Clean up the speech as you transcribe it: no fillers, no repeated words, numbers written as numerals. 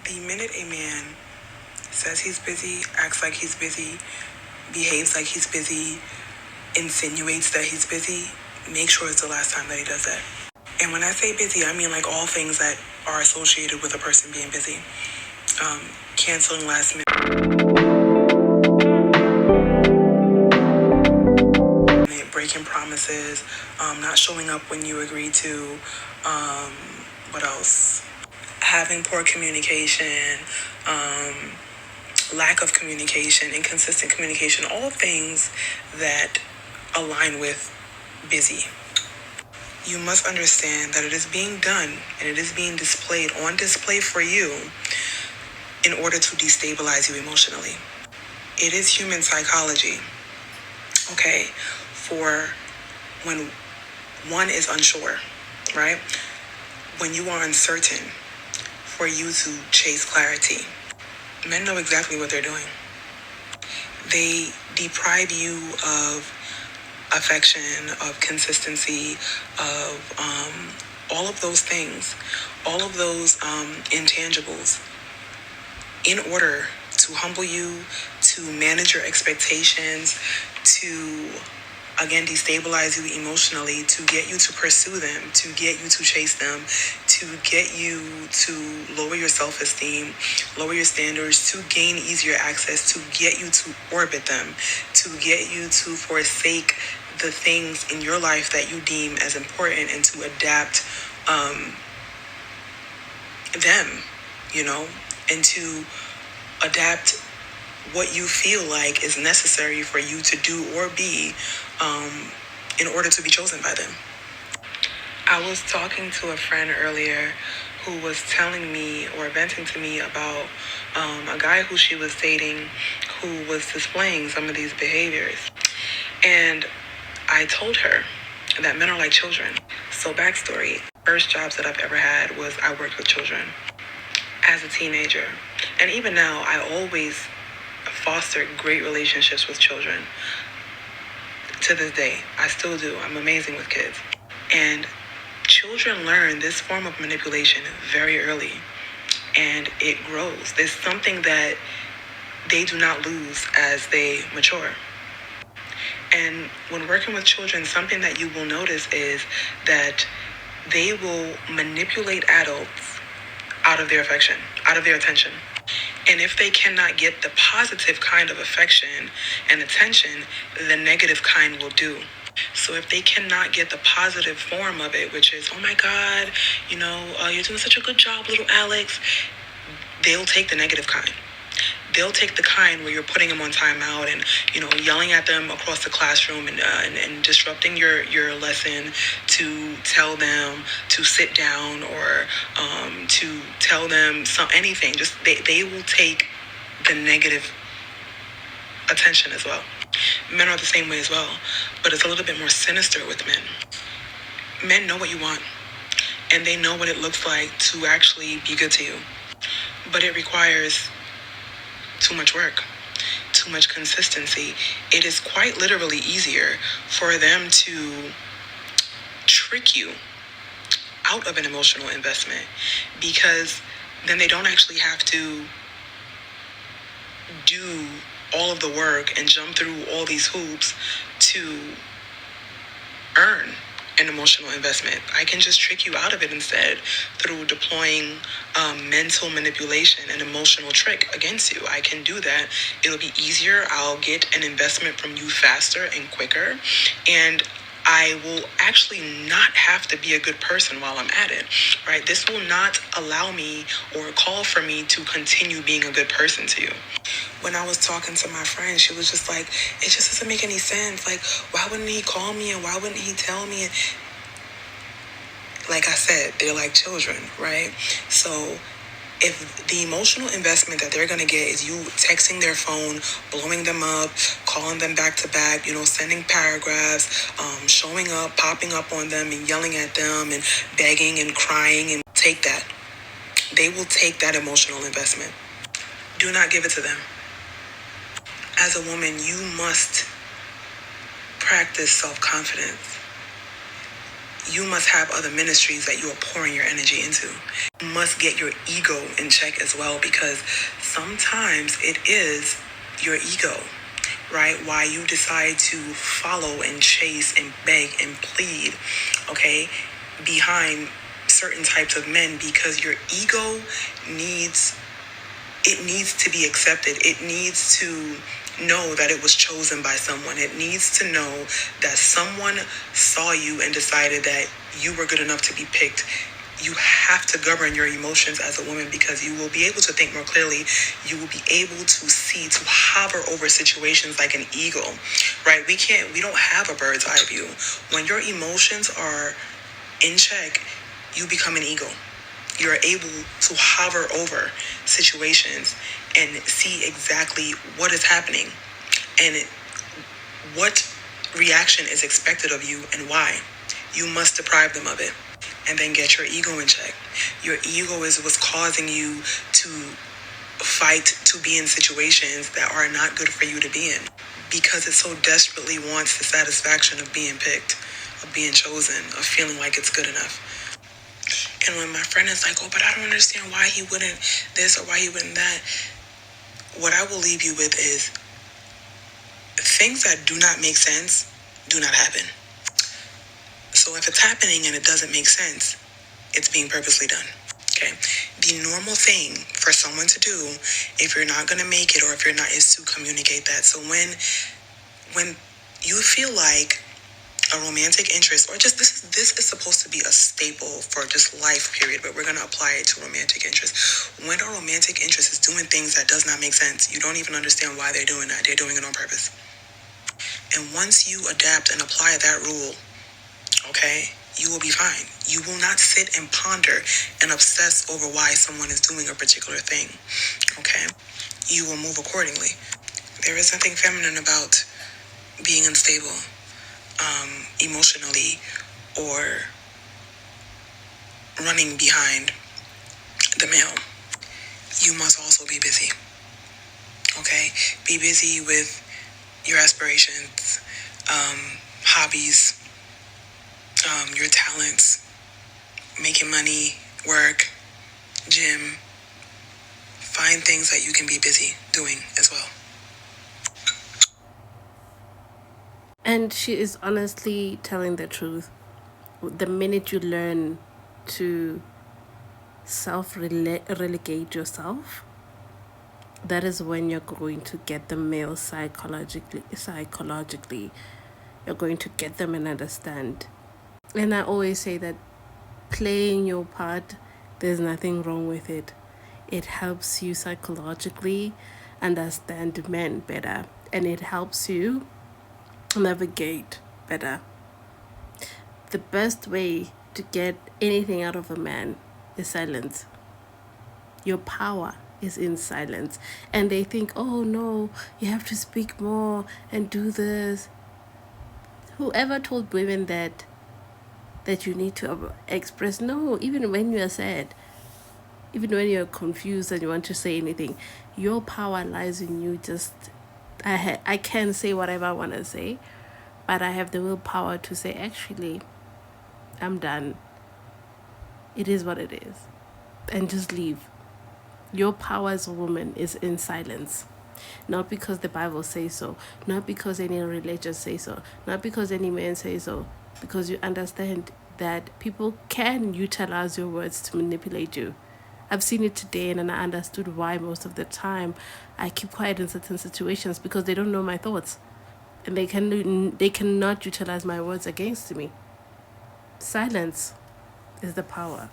The minute a man says he's busy, acts like he's busy, behaves like he's busy, insinuates that he's busy, make sure it's the last time that he does that. And when I say busy, I mean like all things that are associated with a person being busy. Canceling last minute, breaking promises, not showing up when you agreed to, what else? Having poor communication, lack of communication, inconsistent communication, all things that align with busy. You must understand that it is being done and it is being displayed on display for you in order to destabilize you emotionally. It is human psychology, okay, for when one is unsure, right? When you are uncertain, for you to chase clarity. Men know exactly what they're doing. They deprive you of affection, of consistency, of all of those things, all of those intangibles, in order to humble you, to manage your expectations, to again destabilize you emotionally, to get you to pursue them, to get you to chase them, to get you to lower your self-esteem, lower your standards, to gain easier access, to get you to orbit them, to get you to forsake the things in your life that you deem as important, and to adapt them, and to adapt what you feel like is necessary for you to do or be in order to be chosen by them. I was talking to a friend earlier who was telling me or venting to me about a guy who she was dating who was displaying some of these behaviors. And I told her that men are like children. So backstory, first jobs that I've ever had was I worked with children as a teenager. And even now, I always foster great relationships with children. To this day, I still do. I'm amazing with kids. And children learn this form of manipulation very early, and it grows. There's something that they do not lose as they mature. And when working with children, something that you will notice is that they will manipulate adults out of their affection, out of their attention. And if they cannot get the positive kind of affection and attention, the negative kind will do. So if they cannot get the positive form of it, which is, oh my God, you're doing such a good job, little Alex, they'll take the negative kind. They'll take the kind where you're putting them on timeout and, yelling at them across the classroom and disrupting your lesson to tell them to sit down or to tell them anything. Just they will take the negative attention as well. Men are the same way as well, but it's a little bit more sinister with men. Men know what you want, and they know what it looks like to actually be good to you. But it requires too much work, too much consistency. It is quite literally easier for them to trick you out of an emotional investment, because then they don't actually have to do all of the work and jump through all these hoops to earn an emotional investment. I can just trick you out of it instead through deploying mental manipulation and emotional trick against you. I can do that. It'll be easier. I'll get an investment from you faster and quicker. And I will actually not have to be a good person while I'm at it, right? This will not allow me or call for me to continue being a good person to you. When I was talking to my friend, she was just like, it just doesn't make any sense. Like, why wouldn't he call me and why wouldn't he tell me? And like I said, they're like children, right? So if the emotional investment that they're going to get is you texting their phone, blowing them up, calling them back to back, sending paragraphs, showing up, popping up on them and yelling at them and begging and crying, and take that. They will take that emotional investment. Do not give it to them. As a woman, you must practice self-confidence. you must have other ministries that you are pouring your energy into. You must get your ego in check as well, because sometimes it is your ego, right? Why you decide to follow and chase and beg and plead, okay, behind certain types of men, because your ego needs to be accepted. It needs to know that it was chosen by someone. It needs to know that someone saw you and decided that you were good enough to be picked. You have to govern your emotions as a woman, because you will be able to think more clearly. You will be able to see, to hover over situations like an eagle, right? We don't have a bird's eye view. When your emotions are in check, you become an eagle. You're able to hover over situations and see exactly what is happening and what reaction is expected of you and why. You must deprive them of it, and then get your ego in check. Your ego is what's causing you to fight to be in situations that are not good for you to be in, because it so desperately wants the satisfaction of being picked, of being chosen, of feeling like it's good enough. And when my friend is like, oh, but I don't understand why he wouldn't this or why he wouldn't that, what I will leave you with is things that do not make sense do not happen. So if it's happening and it doesn't make sense, it's being purposely done. Okay? The normal thing for someone to do, if you're not going to make it or if you're not, is to communicate that. So when you feel like a romantic interest, or just this is supposed to be a staple for just life, period, but we're going to apply it to romantic interest. When a romantic interest is doing things that does not make sense, you don't even understand why they're doing that. They're doing it on purpose. And once you adapt and apply that rule, okay, you will be fine. You will not sit and ponder and obsess over why someone is doing a particular thing, okay? You will move accordingly. There is nothing feminine about being unstable emotionally, or running behind the male. You must also be busy, okay? Be busy with your aspirations, hobbies, your talents, making money, work, gym. Find things that you can be busy doing as well. And she is honestly telling the truth. The minute you learn to self-relegate yourself, that is when you're going to get the male psychologically. You're going to get them and understand. And I always say that playing your part, there's nothing wrong with it. It helps you psychologically understand men better, and it helps you navigate better. The best way to get anything out of a man is silence. Your power is in silence. And they think, oh no, you have to speak more and do this. Whoever told women that you need to express? No, even when you are sad, even when you're confused and you want to say anything, your power lies in you. Just I can say whatever I want to say, but I have the willpower to say, actually, I'm done. It is what it is. And just leave. Your power as a woman is in silence. Not because the Bible says so, not because any religion says so, not because any man says so, because you understand that people can utilize your words to manipulate you. I've seen it today, and I understood why most of the time I keep quiet in certain situations, because they don't know my thoughts, and they cannot utilize my words against me. Silence is the power.